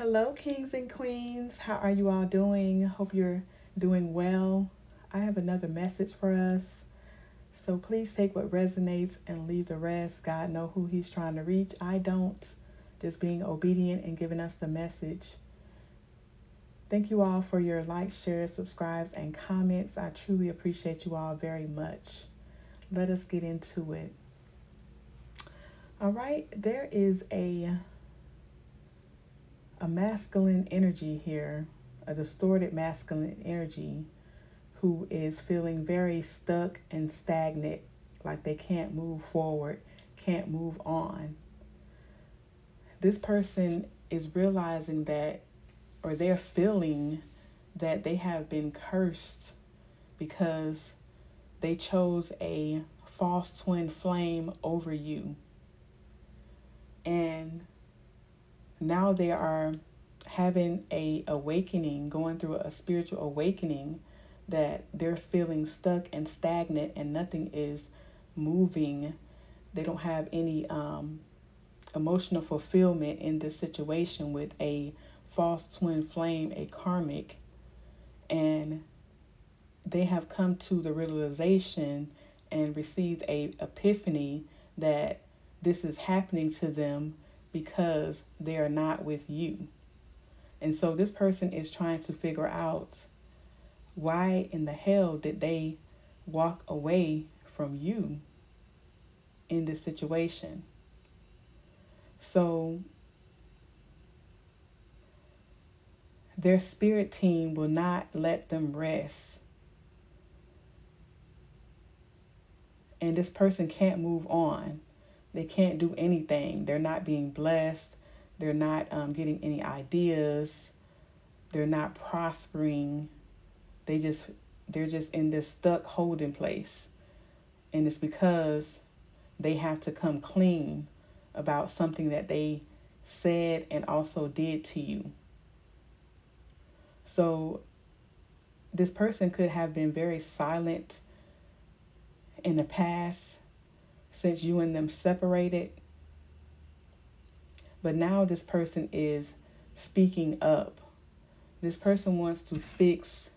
Hello, kings and queens. How are you all doing? Hope you're doing well. I have another message for us. So please take what resonates and leave the rest. God know who he's trying to reach. I don't. Just being obedient and giving us the message. Thank you all for your likes, shares, subscribes, and comments. I truly appreciate you all very much. Let us get into it. All right, there is a masculine energy here, a distorted masculine energy who is feeling very stuck and stagnant, like they can't move forward, can't move on. This person is realizing that, or they're feeling that they have been cursed because they chose a false twin flame over you. And now they are having a awakening, going through a spiritual awakening, that they're feeling stuck and stagnant and nothing is moving. They don't have any emotional fulfillment in this situation with a false twin flame, a karmic. And they have come to the realization and received a epiphany that this is happening to them because they are not with you. And so this person is trying to figure out, why in the hell did they walk away from you in this situation? So their spirit team will not let them rest. And this person can't move on. They can't do anything. They're not being blessed. They're not getting any ideas. They're not prospering. They're just in this stuck holding place. And it's because they have to come clean about something that they said and also did to you. So this person could have been very silent in the past since you and them separated. But now this person is speaking up. This person wants to fix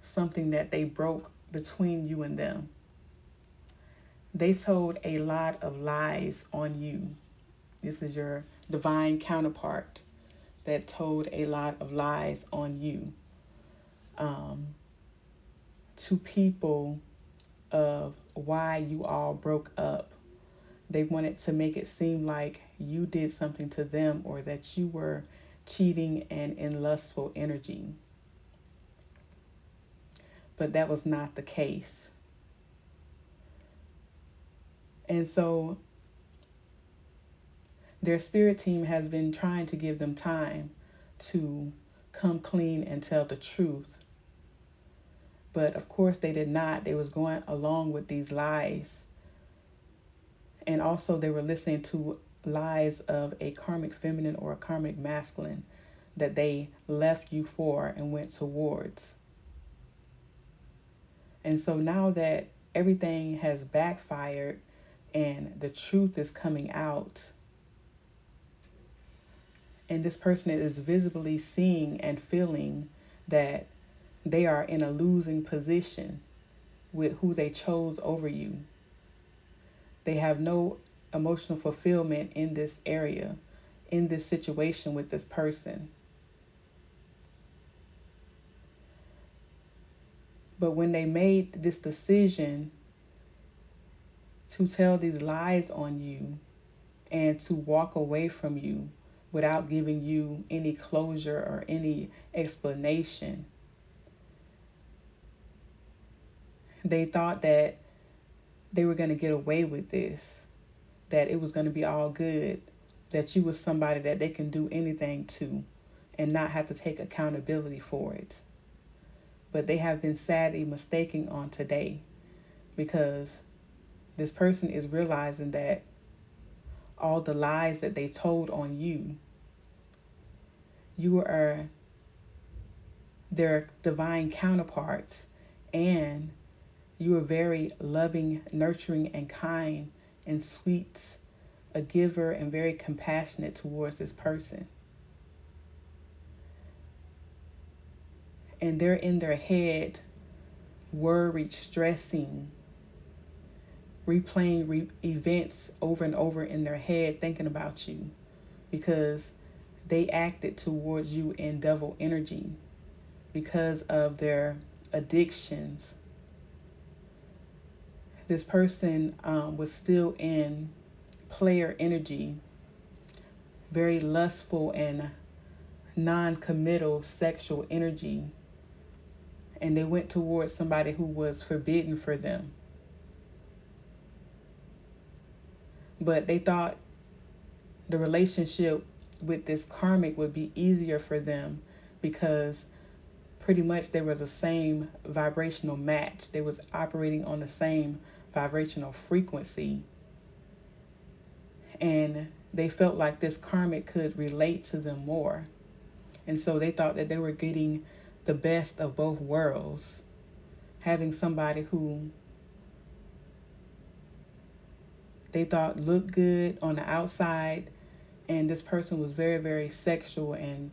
something that they broke between you and them. They told a lot of lies on you. This is your divine counterpart that told a lot of lies on you, to people of why you all broke up. They wanted to make it seem like you did something to them, or that you were cheating and in lustful energy. But that was not the case. And so their spirit team has been trying to give them time to come clean and tell the truth. But of course they did not. They was going along with these lies. And also they were listening to lies of a karmic feminine or a karmic masculine that they left you for and went towards. And so now that everything has backfired and the truth is coming out, and this person is visibly seeing and feeling that they are in a losing position with who they chose over you. They have no emotional fulfillment in this area, in this situation with this person. But when they made this decision to tell these lies on you and to walk away from you without giving you any closure or any explanation, they thought that they were going to get away with this, that it was going to be all good, that you was somebody that they can do anything to and not have to take accountability for it. But they have been sadly mistaken on today, because this person is realizing that all the lies that they told on you, you are their divine counterparts, and you are very loving, nurturing, and kind and sweet, a giver and very compassionate towards this person. and they're in their head, worried, stressing, replaying events over and over in their head, thinking about you, because they acted towards you in devil energy because of their addictions. This person was still in player energy, very lustful and non-committal sexual energy, and they went towards somebody who was forbidden for them. But they thought the relationship with this karmic would be easier for them because pretty much there was the same vibrational match. They was operating on the same vibrational frequency. And they felt like this karmic could relate to them more. And so they thought that they were getting the best of both worlds, having somebody who they thought looked good on the outside, and this person was very, very sexual and,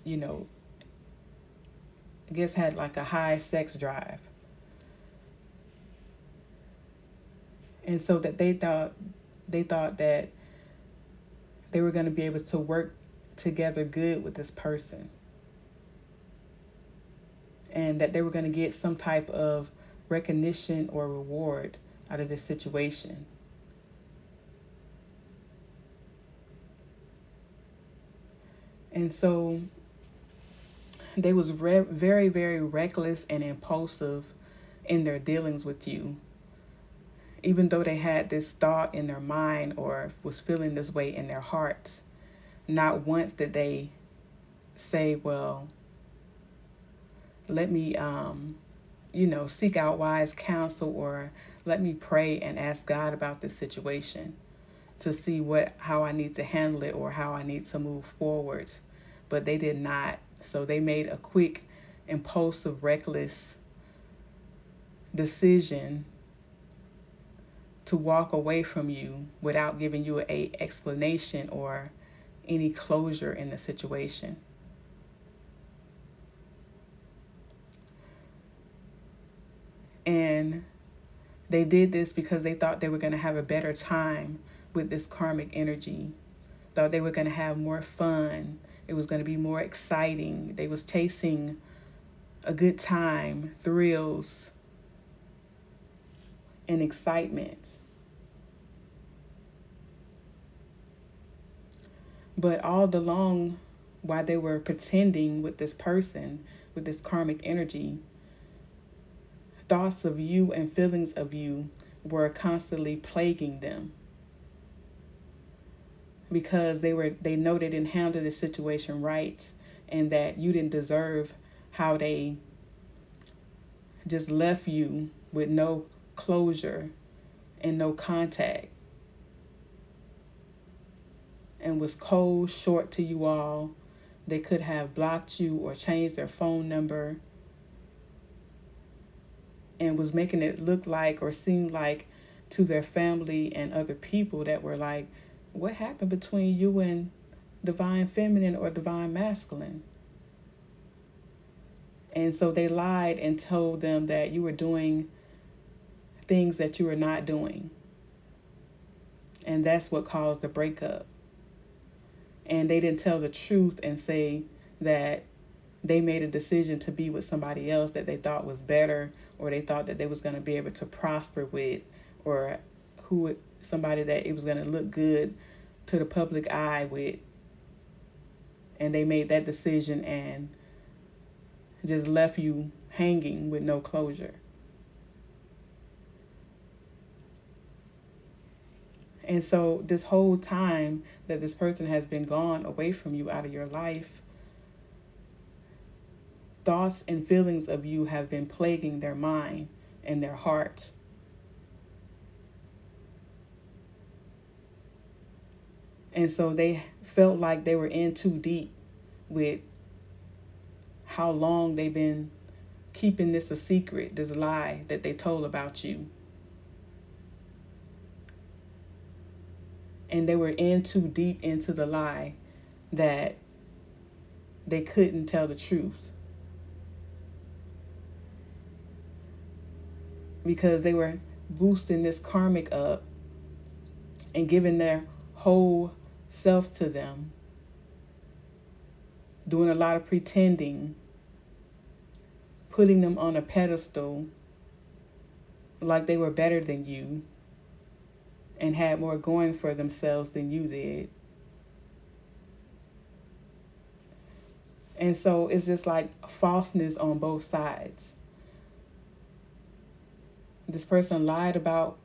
I guess had like a high sex drive. And so that they thought that they were going to be able to work together good with this person, and that they were going to get some type of recognition or reward out of this situation. And so they was very, very reckless and impulsive in their dealings with you. Even though they had this thought in their mind or was feeling this way in their hearts, not once did they say, well, let me, seek out wise counsel, or let me pray and ask God about this situation to see how I need to handle it or how I need to move forwards. But they did not. So they made a quick, impulsive, reckless decision to walk away from you without giving you a explanation or any closure in the situation. And they did this because they thought they were going to have a better time with this karmic energy. Thought they were going to have more fun. It was going to be more exciting. They was chasing a good time, thrills, and excitement. But all along, while they were pretending with this person, with this karmic energy, thoughts of you and feelings of you were constantly plaguing them, because they know they didn't handle the situation right, and that you didn't deserve how they just left you with no closure and no contact, and was cold, short to you all. They could have blocked you or changed their phone number, and was making it look like or seem like to their family and other people that were like, what happened between you and divine feminine or divine masculine? And so they lied and told them that you were doing things that you were not doing. And that's what caused the breakup. And they didn't tell the truth and say that they made a decision to be with somebody else that they thought was better, or they thought that they was going to be able to prosper with, or somebody that it was going to look good to the public eye with. And they made that decision and just left you hanging with no closure. And so this whole time that this person has been gone away from you, out of your life, thoughts and feelings of you have been plaguing their mind and their heart. And so they felt like they were in too deep with how long they've been keeping this a secret, this lie that they told about you. And they were in too deep into the lie that they couldn't tell the truth. because they were boosting this karmic up and giving their whole self to them, doing a lot of pretending, putting them on a pedestal like they were better than you and had more going for themselves than you did. And so it's just like falseness on both sides. This person lied about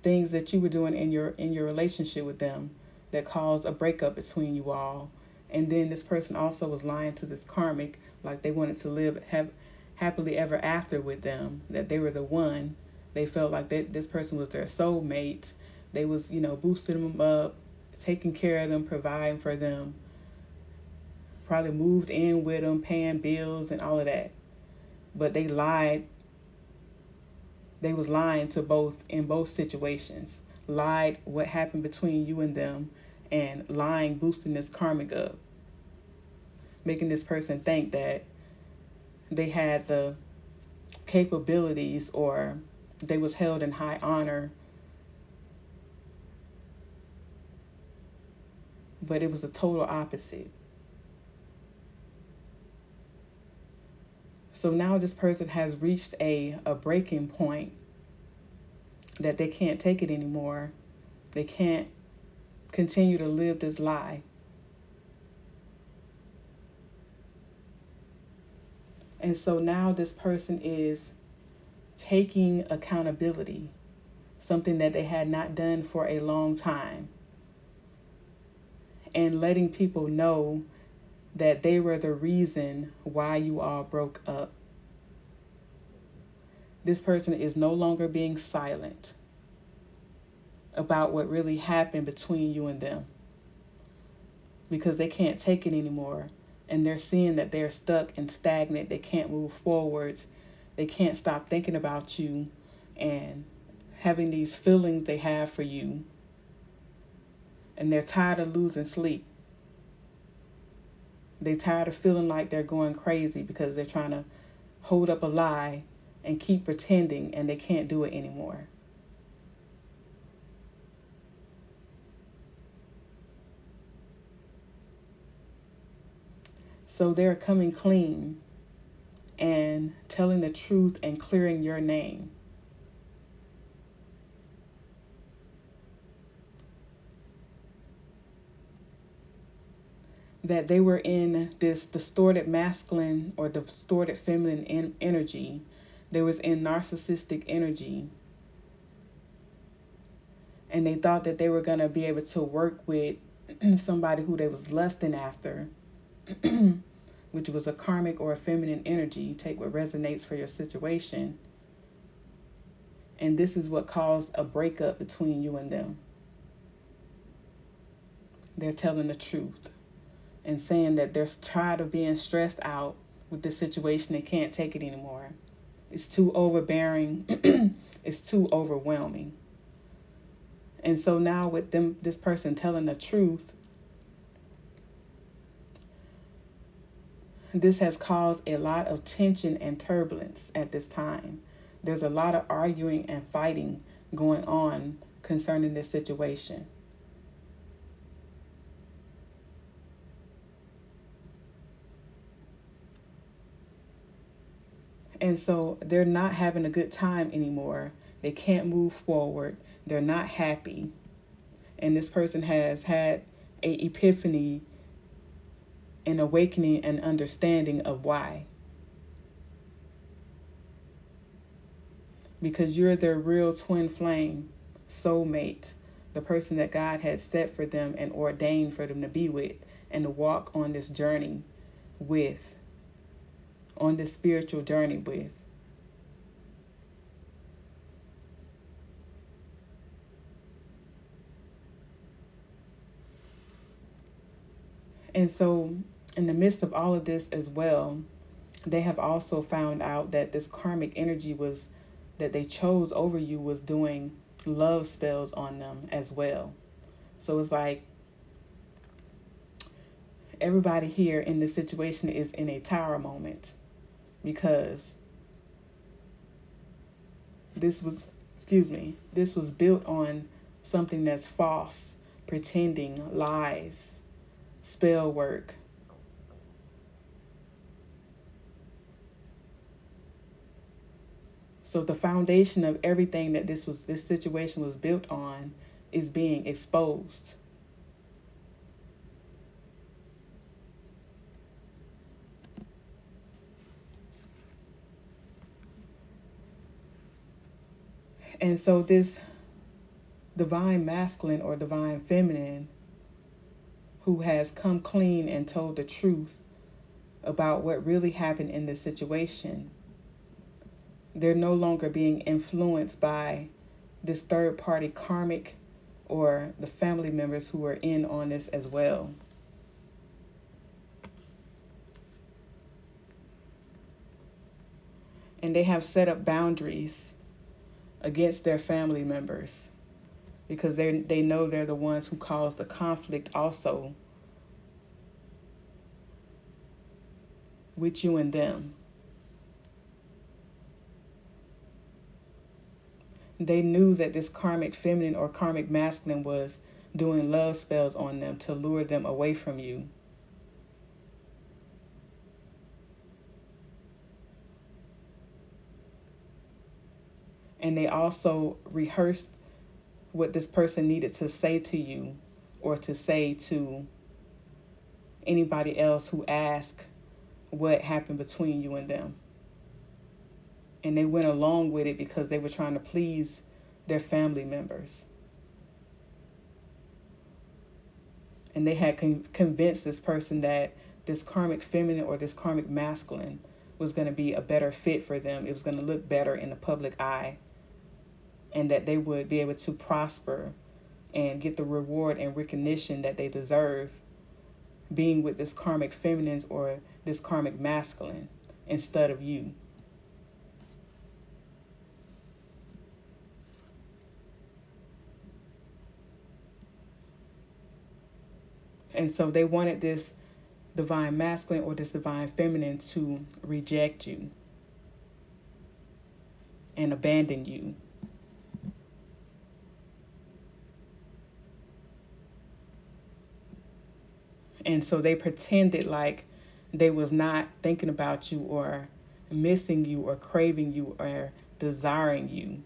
things that you were doing in your relationship with them that caused a breakup between you all. And then this person also was lying to this karmic, like they wanted to have happily ever after with them, that they were the one. They felt like this person was their soulmate. They was, boosting them up, taking care of them, providing for them, probably moved in with them, paying bills and all of that. But they lied. They was lying to both in both situations. Lied what happened between you and them, and lying, boosting this karmic up, making this person think that they had the capabilities or they was held in high honor. But it was the total opposite. So now this person has reached a breaking point that they can't take it anymore. They can't continue to live this lie. And so now this person is taking accountability, something that they had not done for a long time, and letting people know that they were the reason why you all broke up. This person is no longer being silent about what really happened between you and them, because they can't take it anymore, and they're seeing that they're stuck and stagnant. They can't move forward. They can't stop thinking about you and having these feelings they have for you, and they're tired of losing sleep. They're tired of feeling like they're going crazy because they're trying to hold up a lie and keep pretending, and they can't do it anymore. So they're coming clean and telling the truth and clearing your name. That they were in this distorted masculine or distorted feminine energy. They was in narcissistic energy. And they thought that they were going to be able to work with somebody who they was lusting after, which was a karmic or a feminine energy. Take what resonates for your situation. And this is what caused a breakup between you and them. They're telling the truth and saying that they're tired of being stressed out with this situation. They can't take it anymore. It's too overbearing. It's too overwhelming. And so now with this person telling the truth, this has caused a lot of tension and turbulence at this time. There's a lot of arguing and fighting going on concerning this situation. And so they're not having a good time anymore. They can't move forward. They're not happy. And this person has had a epiphany, an awakening, and understanding of why. Because you're their real twin flame, soulmate, the person that God had set for them and ordained for them to be with and to walk on this journey with, on this spiritual journey with. And so in the midst of all of this as well, they have also found out that this karmic energy that they chose over you was doing love spells on them as well. So it's like everybody here in this situation is in a tower moment, because This was, this was built on something that's false, pretending, lies, spell work. So the foundation of everything that this situation was built on is being exposed. And so this divine masculine or divine feminine who has come clean and told the truth about what really happened in this situation, they're no longer being influenced by this third party karmic or the family members who are in on this as well. And they have set up boundaries against their family members because they know they're the ones who cause the conflict also with you and them. They knew that this karmic feminine or karmic masculine was doing love spells on them to lure them away from you. And they also rehearsed what this person needed to say to you or to say to anybody else who asked what happened between you and them. And they went along with it because they were trying to please their family members. And they had convinced this person that this karmic feminine or this karmic masculine was going to be a better fit for them. It was going to look better in the public eye. And that they would be able to prosper and get the reward and recognition that they deserve being with this karmic feminine or this karmic masculine instead of you. And so they wanted this divine masculine or this divine feminine to reject you and abandon you. And so they pretended like they was not thinking about you or missing you or craving you or desiring you.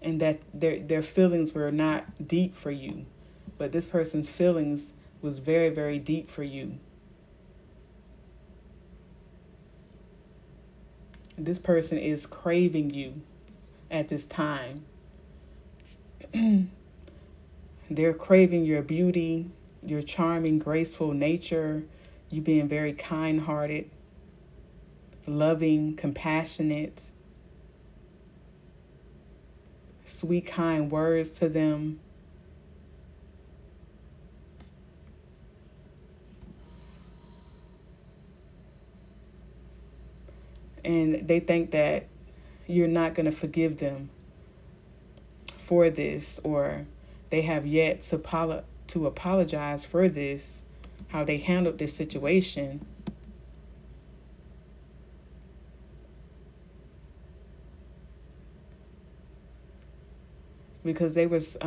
And that their feelings were not deep for you. But this person's feelings was very, very deep for you. This person is craving you at this time. They're craving your beauty, your charming, graceful nature, you being very kind-hearted, loving, compassionate, sweet, kind words to them. And they think that you're not going to forgive them for this, or they have yet to apologize for this, how they handled this situation. Because they was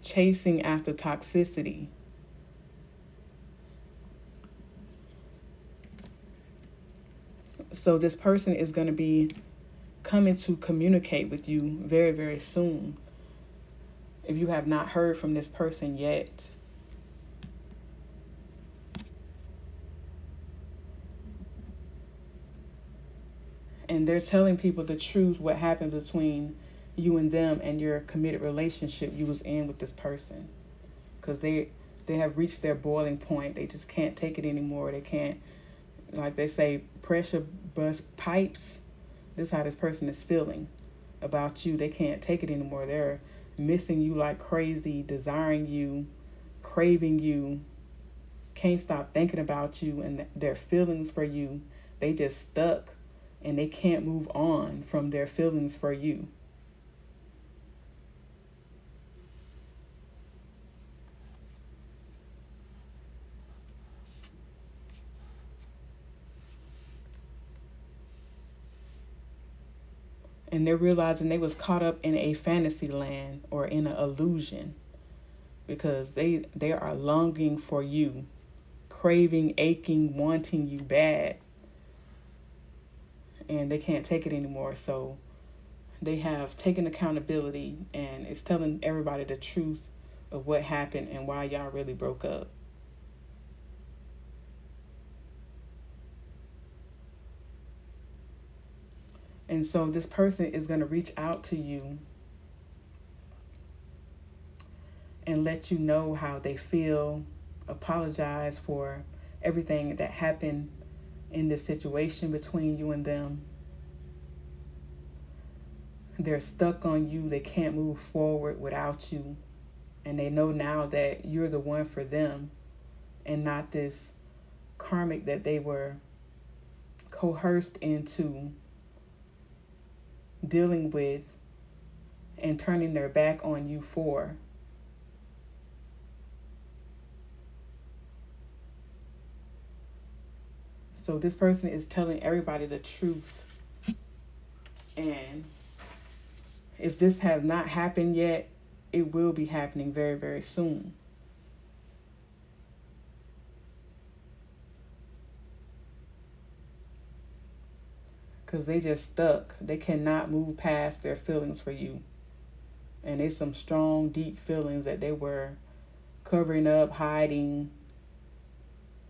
chasing after toxicity. So this person is going to be coming to communicate with you very, very soon. If you have not heard from this person yet. And they're telling people the truth, what happened between you and them and your committed relationship you was in with this person. Because they have reached their boiling point. They just can't take it anymore. They can't, like they say, pressure bust pipes. This is how this person is feeling about you. They can't take it anymore. They're missing you like crazy, desiring you, craving you, can't stop thinking about you and their feelings for you. They just stuck and they can't move on from their feelings for you. And they're realizing they was caught up in a fantasy land or in an illusion, because they are longing for you, craving, aching, wanting you bad, and they can't take it anymore. So they have taken accountability and it's telling everybody the truth of what happened and why y'all really broke up. And so this person is going to reach out to you and let you know how they feel, apologize for everything that happened in this situation between you and them. They're stuck on you. They can't move forward without you. And they know now that you're the one for them and not this karmic that they were coerced into dealing with and turning their back on you for. So this person is telling everybody the truth. And if this has not happened yet, it will be happening very, very soon. Because they just stuck. They cannot move past their feelings for you. And it's some strong, deep feelings that they were covering up, hiding.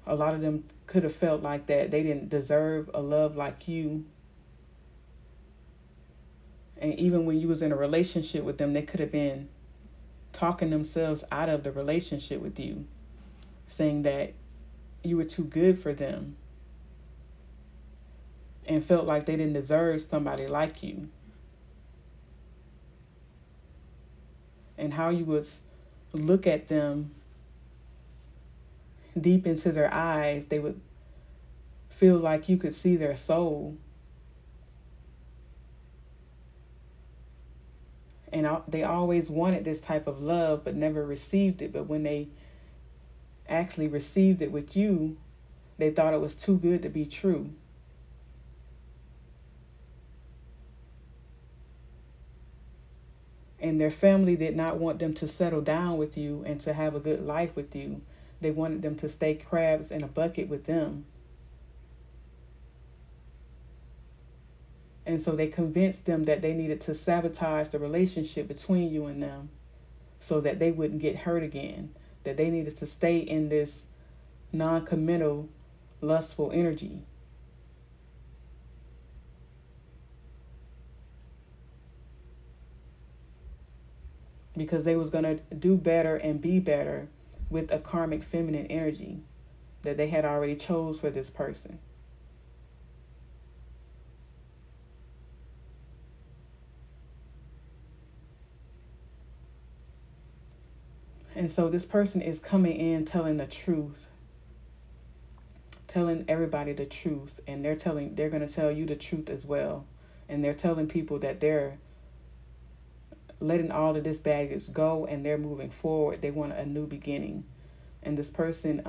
A lot of them could have felt like that they didn't deserve a love like you. And even when you was in a relationship with them, they could have been talking themselves out of the relationship with you, saying that you were too good for them and felt like they didn't deserve somebody like you. And how you would look at them deep into their eyes, they would feel like you could see their soul. And they always wanted this type of love but never received it. But when they actually received it with you, they thought it was too good to be true. And their family did not want them to settle down with you and to have a good life with you. They wanted them to stay crabs in a bucket with them. And so they convinced them that they needed to sabotage the relationship between you and them so that they wouldn't get hurt again, that they needed to stay in this non-committal, lustful energy. Because they was going to do better and be better with a karmic feminine energy that they had already chose for this person. And so this person is coming in telling the truth, telling everybody the truth, and they're going to tell you the truth as well. And they're telling people that they're letting all of this baggage go and they're moving forward. They want a new beginning. And this person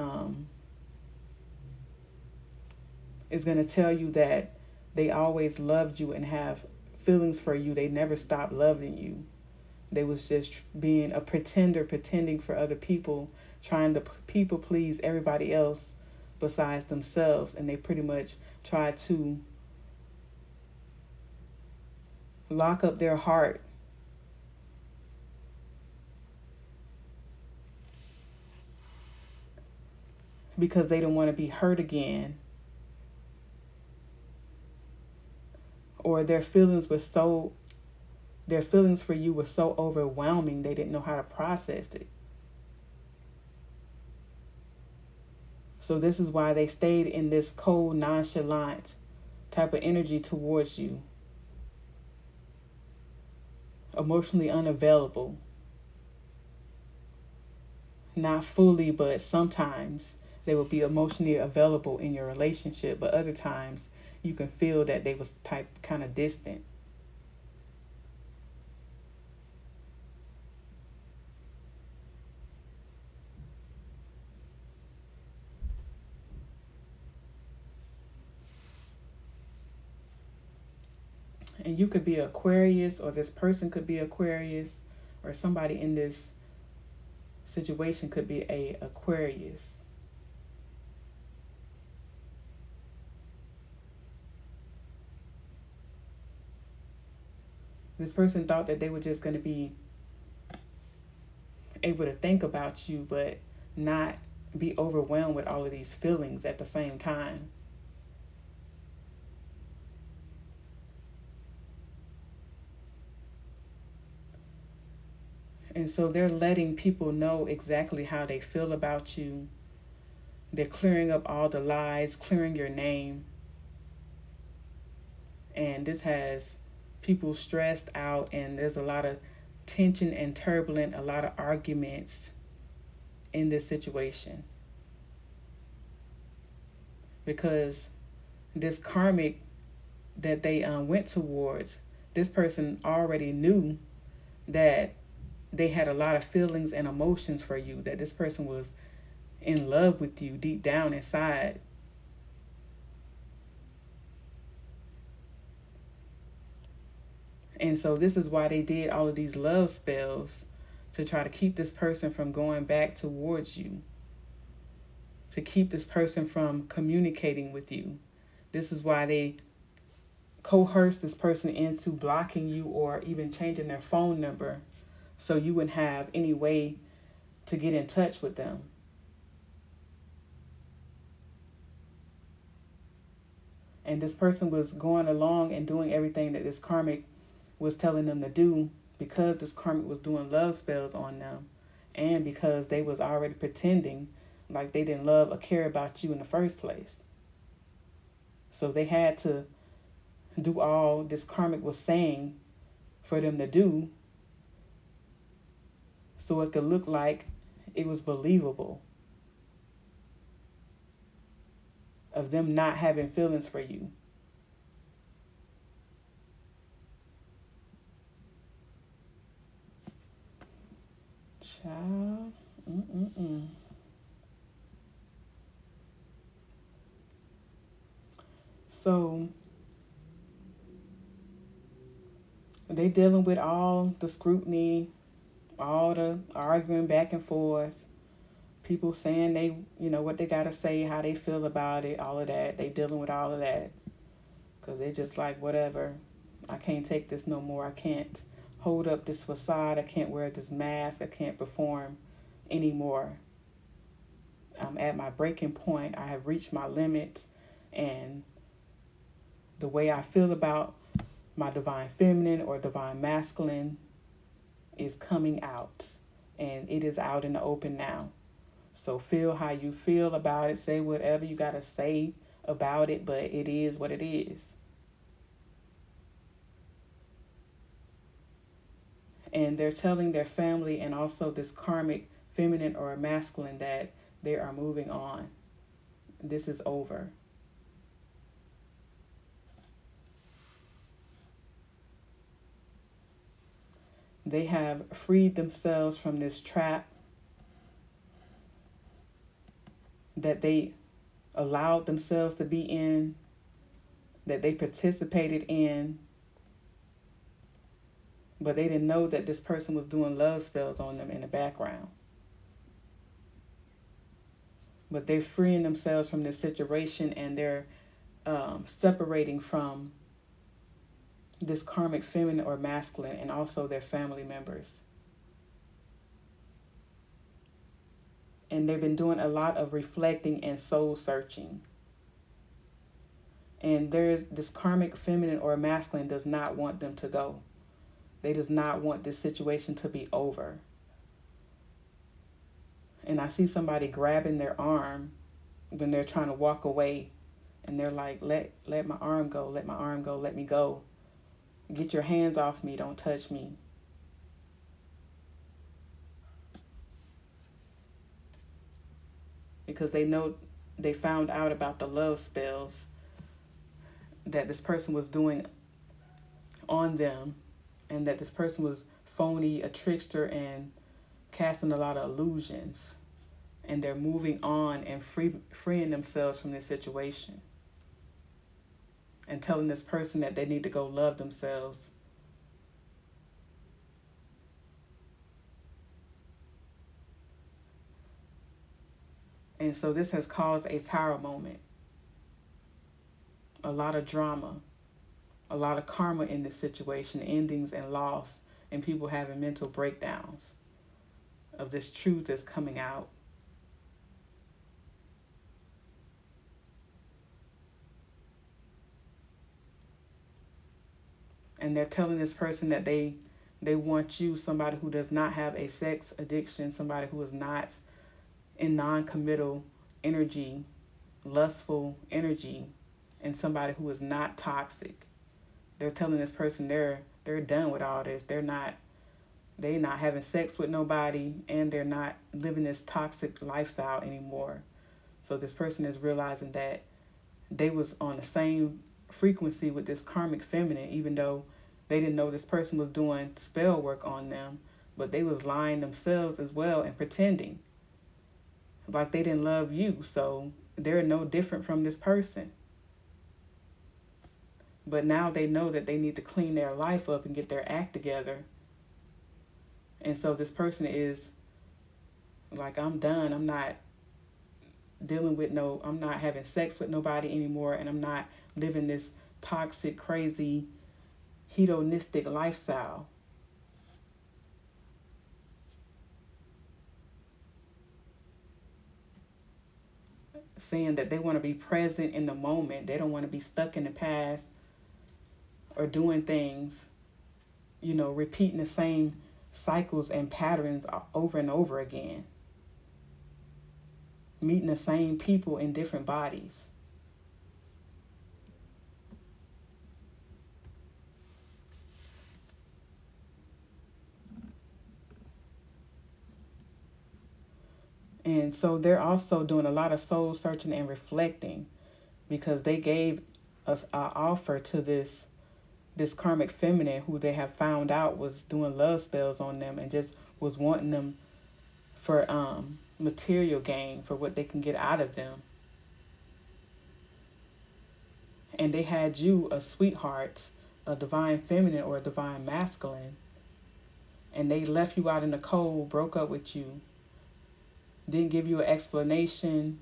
is going to tell you that they always loved you and have feelings for you. They never stopped loving you. They was just being a pretender, pretending for other people, trying to people please everybody else besides themselves. And they pretty much tried to lock up their heart because they didn't want to be hurt again. Or their feelings for you were so overwhelming they didn't know how to process it. So this is why they stayed in this cold, nonchalant type of energy towards you. Emotionally unavailable. Not fully, but sometimes they will be emotionally available in your relationship, but other times you can feel that they was kind of distant. And you could be Aquarius, or this person could be Aquarius, or somebody in this situation could be a Aquarius. This person thought that they were just going to be able to think about you, but not be overwhelmed with all of these feelings at the same time. And so they're letting people know exactly how they feel about you. They're clearing up all the lies, clearing your name. And this has people stressed out, and there's a lot of tension and turbulent, a lot of arguments in this situation. Because this karmic that they went towards, this person already knew that they had a lot of feelings and emotions for you, that this person was in love with you deep down inside. And so this is why they did all of these love spells, to try to keep this person from going back towards you, to keep this person from communicating with you. This is why they coerce this person into blocking you or even changing their phone number, so you wouldn't have any way to get in touch with them. And this person was going along and doing everything that this karmic was telling them to do, because this karmic was doing love spells on them, and because they was already pretending like they didn't love or care about you in the first place. So they had to do all this karmic was saying for them to do, so it could look like it was believable of them not having feelings for you. Child. So they dealing with all the scrutiny, all the arguing back and forth, people saying they, what they got to say, how they feel about it, all of that. They dealing with all of that because they're just like, whatever. I can't take this no more. I can't hold up this facade. I can't wear this mask. I can't perform anymore. I'm at my breaking point. I have reached my limits, and the way I feel about my divine feminine or divine masculine is coming out, and it is out in the open now. So feel how you feel about it. Say whatever you got to say about it, but it is what it is. And they're telling their family and also this karmic feminine or masculine that they are moving on. This is over. They have freed themselves from this trap that they allowed themselves to be in, that they participated in, but they didn't know that this person was doing love spells on them in the background. But they're freeing themselves from this situation, and they're separating from this karmic feminine or masculine, and also their family members. And they've been doing a lot of reflecting and soul searching. And there's this karmic feminine or masculine does not want them to go. They does not want this situation to be over. And I see somebody grabbing their arm when they're trying to walk away, and they're like, let my arm go, let my arm go, let me go. Get your hands off me, don't touch me. Because they know, they found out about the love spells that this person was doing on them, and that this person was phony, a trickster, and casting a lot of illusions. And they're moving on and freeing themselves from this situation. and telling this person that they need to go love themselves. And so this has caused a tower moment, a lot of drama, a lot of karma in this situation, endings and loss, and people having mental breakdowns of this truth that's coming out. And they're telling this person that they want you, somebody who does not have a sex addiction, somebody who is not in non-committal energy, lustful energy, and somebody who is not toxic. They're telling this person they're done with all this. They're not having sex with nobody, and they're not living this toxic lifestyle anymore. So this person is realizing that they was on the same frequency with this karmic feminine, even though they didn't know this person was doing spell work on them, but they was lying themselves as well and pretending like they didn't love you. So they're no different from this person. But now they know that they need to clean their life up and get their act together. And so this person is like, I'm done. I'm not I'm not having sex with nobody anymore, and I'm not living this toxic, crazy, hedonistic lifestyle. Saying that they want to be present in the moment. They don't want to be stuck in the past or doing things, repeating the same cycles and patterns over and over again. Meeting the same people in different bodies. And so they're also doing a lot of soul searching and reflecting, because they gave us an offer to this karmic feminine who they have found out was doing love spells on them and just was wanting them for material gain, for what they can get out of them. And they had you, a sweetheart, a divine feminine or a divine masculine, and they left you out in the cold, broke up with you, didn't give you an explanation.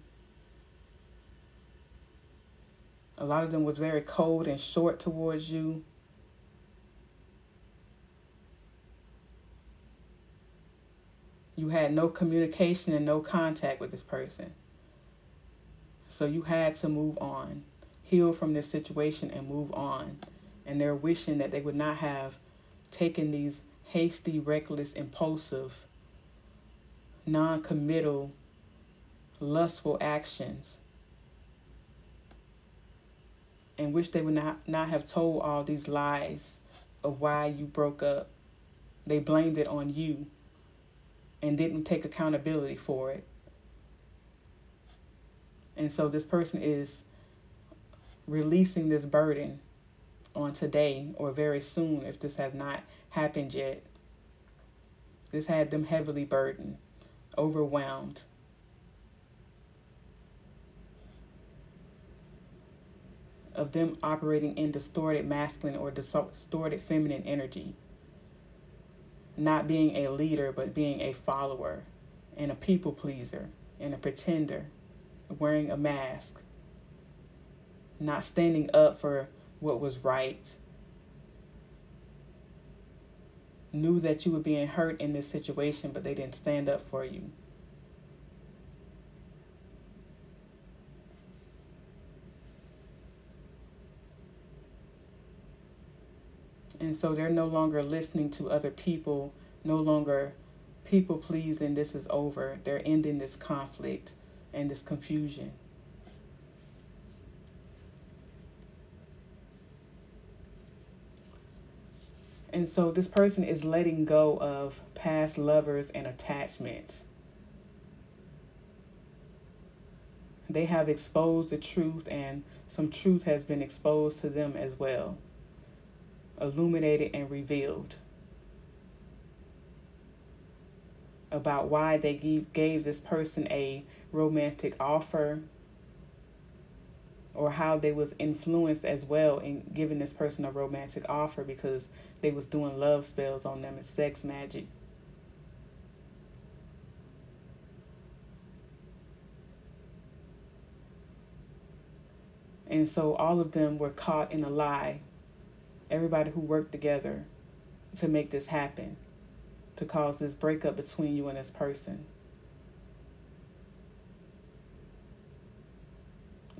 A lot of them was very cold and short towards you. You had no communication and no contact with this person. So you had to move on, heal from this situation and move on. And they're wishing that they would not have taken these hasty, reckless, impulsive, non-committal, lustful actions, and wish they would not have told all these lies of why you broke up. They blamed it on you and didn't take accountability for it. And so this person is releasing this burden on today or very soon, if this has not happened yet. This had them heavily burdened, overwhelmed. Of them operating in distorted masculine or distorted feminine energy. Not being a leader, but being a follower and a people pleaser and a pretender, wearing a mask, not standing up for what was right. Knew that you were being hurt in this situation, but they didn't stand up for you. And so they're no longer listening to other people, no longer people pleasing. This is over. They're ending this conflict and this confusion. And so this person is letting go of past lovers and attachments. They have exposed the truth, and some truth has been exposed to them as well, illuminated and revealed, about why they gave this person a romantic offer, or how they was influenced as well in giving this person a romantic offer because they was doing love spells on them and sex magic. And so all of them were caught in a lie. Everybody who worked together to make this happen, to cause this breakup between you and this person.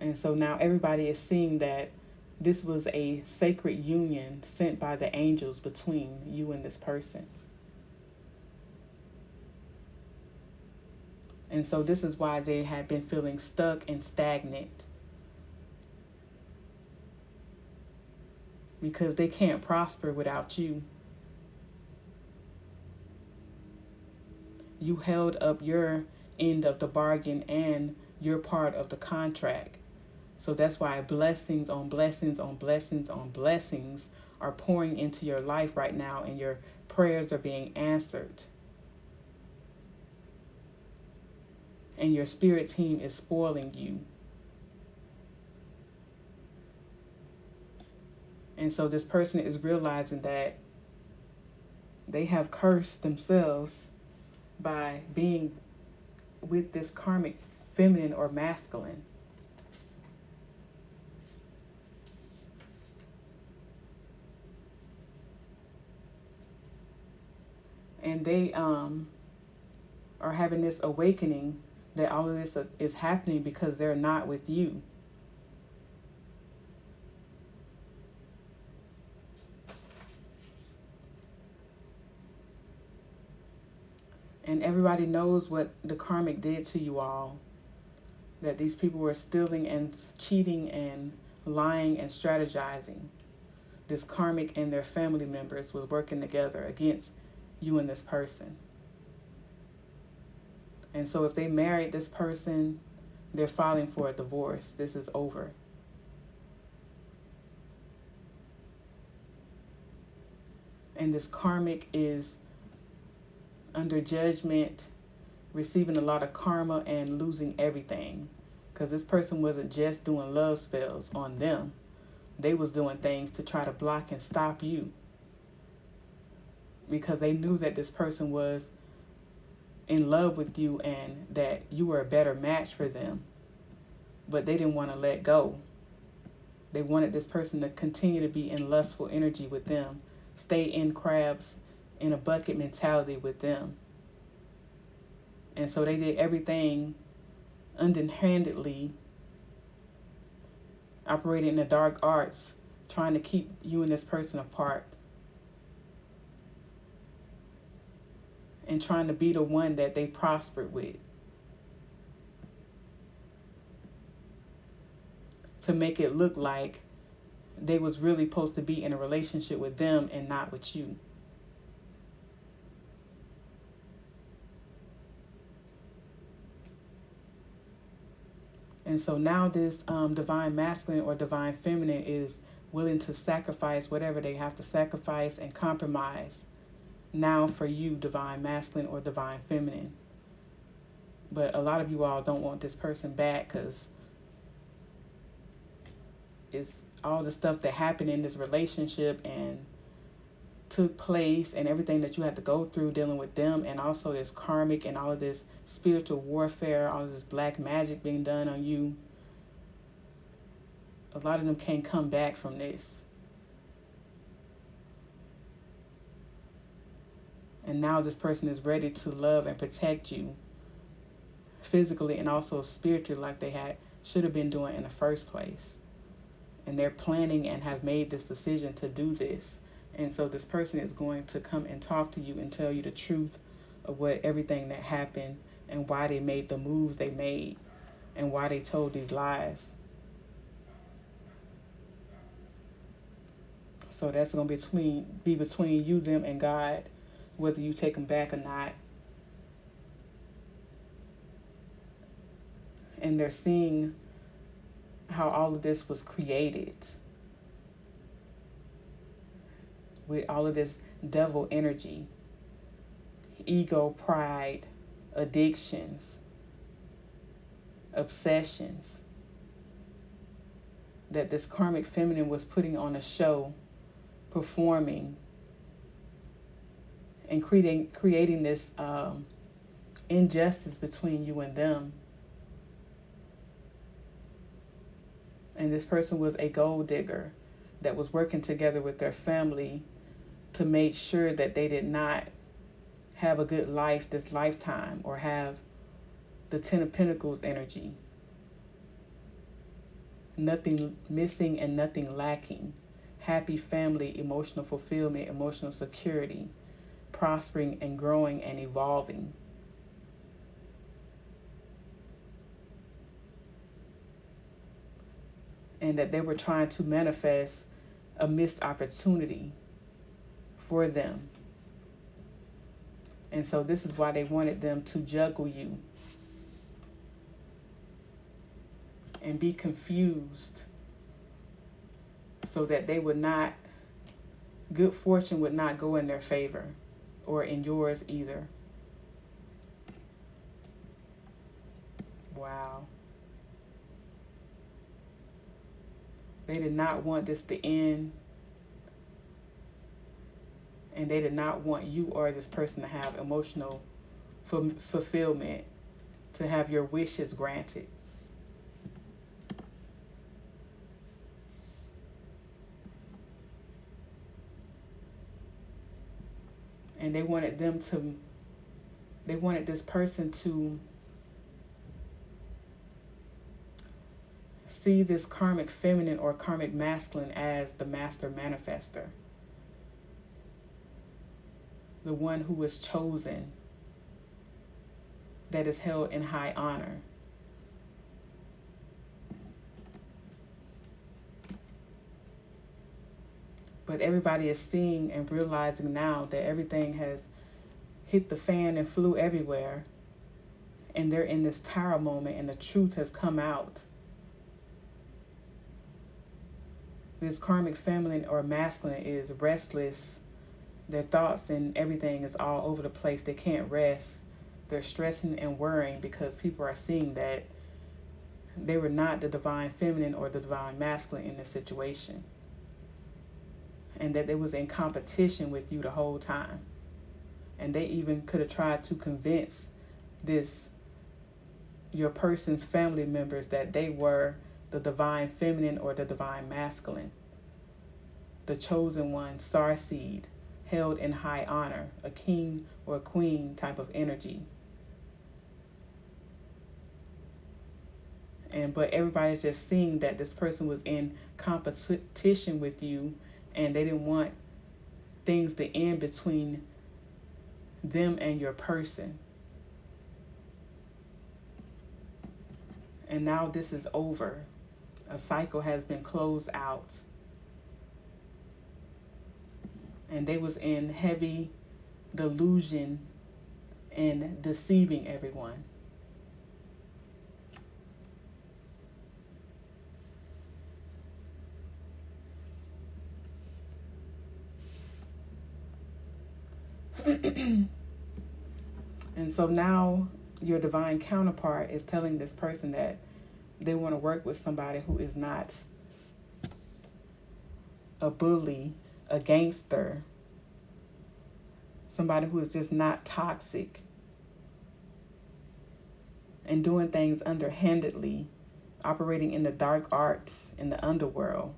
And so now everybody is seeing that this was a sacred union sent by the angels between you and this person. And so this is why they had been feeling stuck and stagnant. Because they can't prosper without you. You held up your end of the bargain and your part of the contract. So that's why blessings on blessings on blessings on blessings are pouring into your life right now, and your prayers are being answered. And your spirit team is spoiling you. And so this person is realizing that they have cursed themselves by being with this karmic feminine or masculine. And they are having this awakening that all of this is happening because they're not with you. And everybody knows what the karmic did to you all. That these people were stealing and cheating and lying and strategizing. This karmic and their family members was working together against you and this person. And so if they married this person, they're filing for a divorce. This is over. And this karmic is under judgment, receiving a lot of karma and losing everything. Because this person wasn't just doing love spells on them. They was doing things to try to block and stop you. Because they knew that this person was in love with you and that you were a better match for them. But they didn't want to let go. They wanted this person to continue to be in lustful energy with them. Stay in crabs in a bucket mentality with them. And so they did everything underhandedly, operating in the dark arts, trying to keep you and this person apart. And trying to be the one that they prospered with. To make it look like they was really supposed to be in a relationship with them and not with you. And so now this divine masculine or divine feminine is willing to sacrifice whatever they have to sacrifice and compromise now for you, divine masculine or divine feminine. But a lot of you all don't want this person back because it's all the stuff that happened in this relationship and took place and everything that you had to go through dealing with them, and also this karmic and all of this spiritual warfare, all of this black magic being done on you. A lot of them can't come back from this. And now this person is ready to love and protect you physically and also spiritually, like they should have been doing in the first place. And they're planning and have made this decision to do this. And so this person is going to come and talk to you and tell you the truth of what everything that happened and why they made the moves they made and why they told these lies. So that's going to be between you, them, and God, whether you take them back or not. And they're seeing how all of this was created with all of this devil energy, ego, pride, addictions, obsessions. that this karmic feminine was putting on a show, performing, and creating this injustice between you and them. And this person was a gold digger that was working together with their family to make sure that they did not have a good life this lifetime, or have the Ten of Pentacles energy. Nothing missing and nothing lacking. Happy family, emotional fulfillment, emotional security, prospering and growing and evolving. And that they were trying to manifest a missed opportunity for them. And so this is why they wanted them to juggle you and be confused, so that they would not, good fortune would not go in their favor or in yours either. Wow. They did not want this to end. And they did not want you or this person to have emotional fulfillment, to have your wishes granted. And they wanted this person to see this karmic feminine or karmic masculine as the master manifester, the one who was chosen, that is held in high honor. But everybody is seeing and realizing now that everything has hit the fan and flew everywhere, and they're in this tower moment, and the truth has come out. This karmic feminine or masculine is restless. Their thoughts and everything is all over the place. They can't rest. They're stressing and worrying because people are seeing that they were not the divine feminine or the divine masculine in this situation, and that they was in competition with you the whole time. And they even could have tried to convince your person's family members that they were the divine feminine or the divine masculine, the chosen one, starseed, held in high honor, a king or a queen type of energy. But everybody's just seeing that this person was in competition with you, and they didn't want things to end between them and your person. And now this is over. A cycle has been closed out. And they was in heavy delusion and deceiving everyone. And so now your divine counterpart is telling this person that they want to work with somebody who is not a bully, a gangster, somebody who is just not toxic and doing things underhandedly, operating in the dark arts, in the underworld.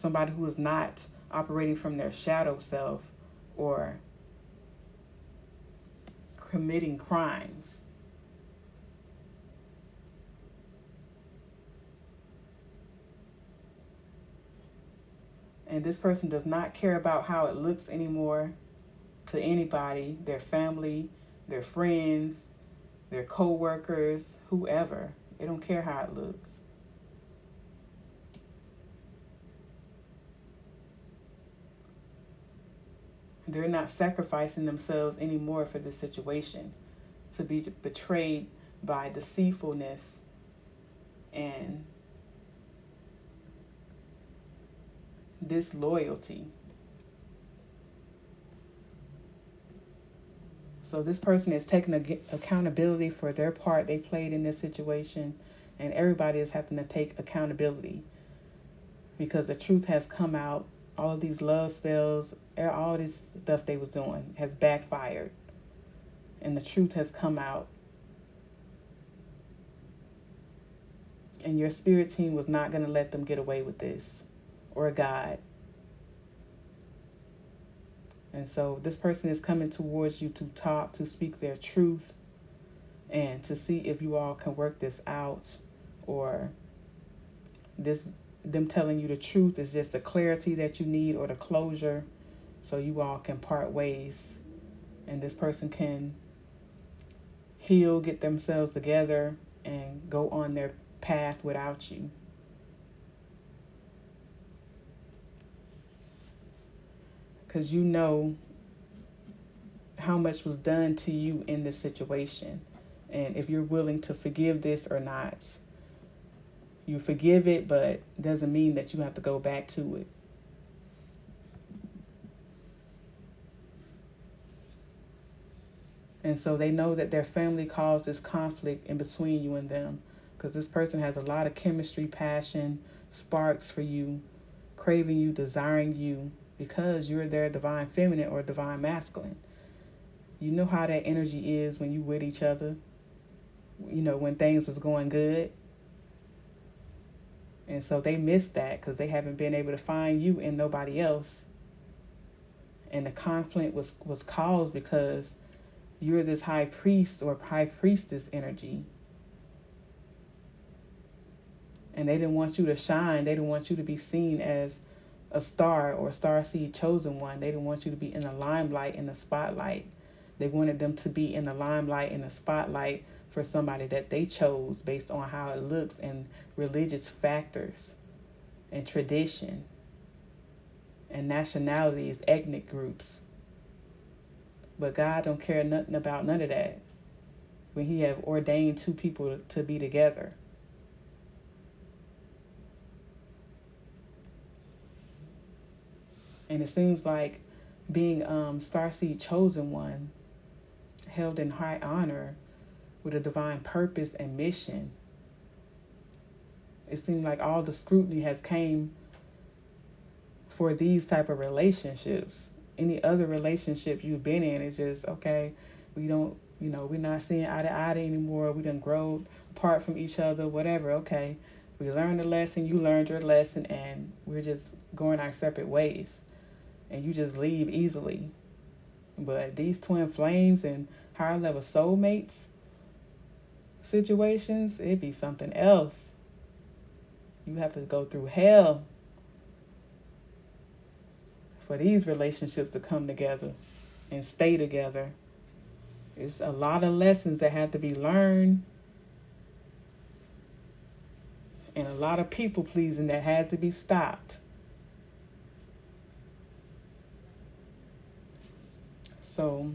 Somebody who is not operating from their shadow self or committing crimes. And this person does not care about how it looks anymore to anybody, their family, their friends, their co-workers, whoever. They don't care how it looks. They're not sacrificing themselves anymore for this situation, to be betrayed by deceitfulness and disloyalty. So this person is taking accountability for their part they played in this situation, And everybody is having to take accountability because the truth has come out. All of these love spells, all this stuff they was doing has backfired. And the truth has come out. And your spirit team was not going to let them get away with this, or God. And so this person is coming towards you to talk, to speak their truth, and to see if you all can work this out, or them telling you the truth is just the clarity that you need or the closure, so you all can part ways and this person can heal, get themselves together, and go on their path without you. Because you know how much was done to you in this situation, and if you're willing to forgive this or not. You forgive it, but doesn't mean that you have to go back to it. And so they know that their family caused this conflict in between you and them, because this person has a lot of chemistry, passion, sparks for you, craving you, desiring you, because you're their divine feminine or divine masculine. You know how that energy is when you with each other, when things was going good. And so they missed that because they haven't been able to find you in nobody else. And the conflict was caused because you're this high priest or high priestess energy. And they didn't want you to shine. They didn't want you to be seen as a star or starseed chosen one. They didn't want you to be in the limelight, in the spotlight. They wanted them to be in the limelight, in the spotlight for somebody that they chose based on how it looks and religious factors and tradition and nationalities, ethnic groups. But God don't care nothing about none of that when he have ordained two people to be together. And it seems like being starseed chosen one, held in high honor with a divine purpose and mission. It seems like all the scrutiny has came for these type of relationships. Any other relationships you've been in, it's just, okay, we don't, we're not seeing eye to eye anymore. We done grow apart from each other, whatever. Okay, we learned a lesson, you learned your lesson, and we're just going our separate ways. And you just leave easily. But these twin flames and higher level soulmates situations, it'd be something else. You have to go through hell for these relationships to come together and stay together. It's a lot of lessons that have to be learned, and a lot of people pleasing that has to be stopped. So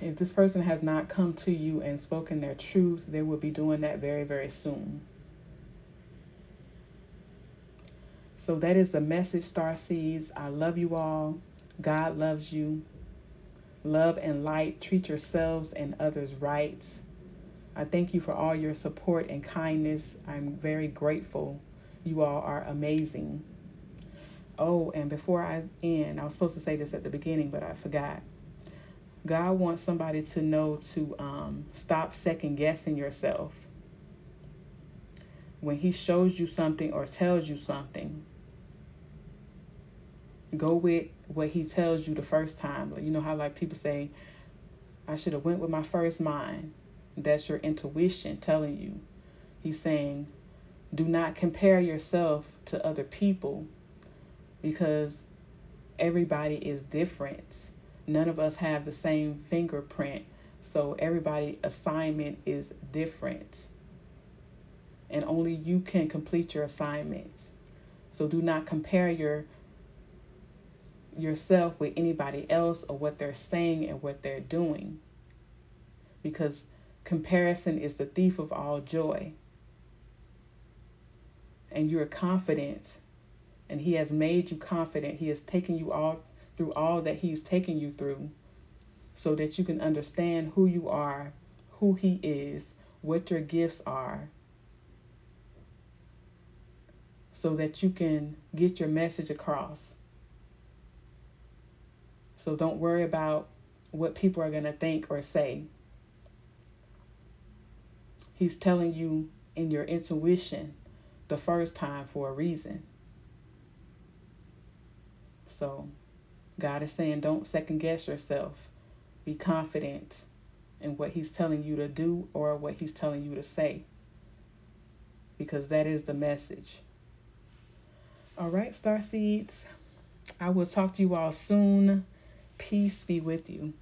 if this person has not come to you and spoken their truth, they will be doing that very, very soon. So that is the message, Starseeds. I love you all. God loves you. Love and light. Treat yourselves and others right. I thank you for all your support and kindness. I'm very grateful. You all are amazing. Oh, and before I end, I was supposed to say this at the beginning, but I forgot. God wants somebody to know to stop second guessing yourself. When he shows you something or tells you something, go with what he tells you the first time. You know how like people say, I should have went with my first mind. That's your intuition telling you. He's saying, do not compare yourself to other people because everybody is different. None of us have the same fingerprint. So everybody's assignment is different. And only you can complete your assignments. So do not compare yourself with anybody else or what they're saying and what they're doing. Because comparison is the thief of all joy. And you're confident. And he has made you confident. He has taken you all through all that he's taken you through so that you can understand who you are, who he is, what your gifts are, so that you can get your message across. So don't worry about what people are going to think or say. He's telling you in your intuition the first time for a reason. So God is saying, don't second guess yourself. Be confident in what he's telling you to do or what he's telling you to say, because that is the message. All right, starseeds, I will talk to you all soon. Peace be with you.